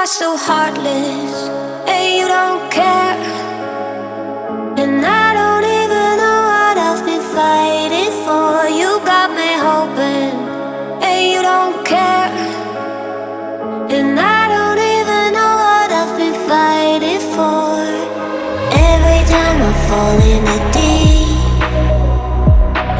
are so heartless, and you don't care. And I don't even know what I've been fighting for. You got me hoping, and you don't care. And I don't even know what I've been fighting for. Every time I fall in the deep,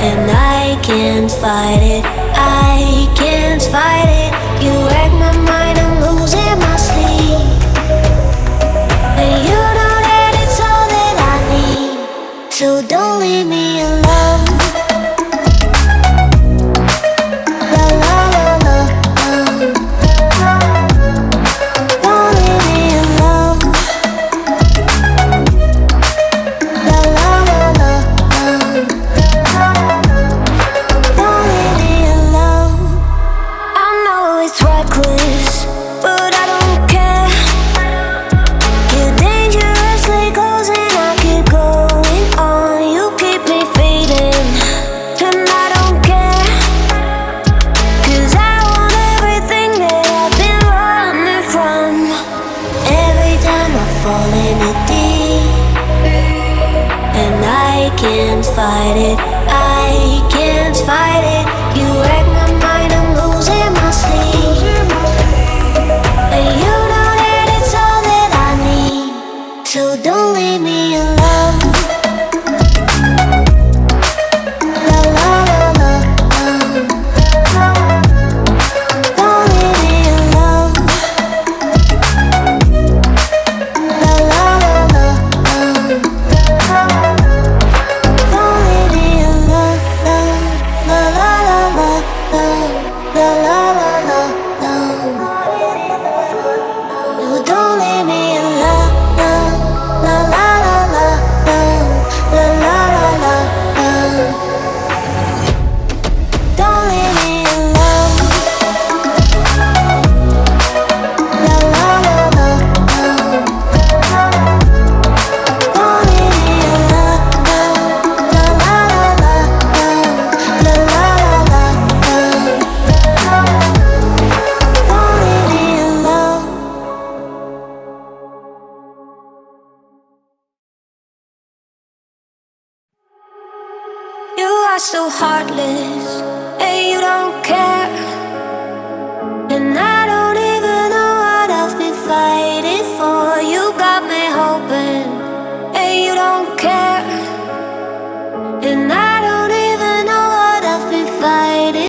and I can't fight it, I can't fight it. You wreck my mind, I'm losing my sleep. And you know that it's all that I need, so don't leave me alone. La la la la, don't leave me alone. La la la la, don't leave me alone. I know it's reckless, but I don't care. You're dangerously close and I keep going on. You keep me fading, and I don't care. 'Cause I want everything that I've been running from. Every time I fall in the deep, and I can't fight it, I can't fight it. You wreck my mind, I'm losing my sleep. And you know that it's all that I need, so don't leave me alone. La la la la, don't leave me alone. La la la la, don't leave me alone. La la la la, la la la la, no, don't leave me alone. La la la la, la la la la, don't leave me alone. La la la la, don't leave me alone. La la la la, la la la la, don't leave me alone. You are so heartless,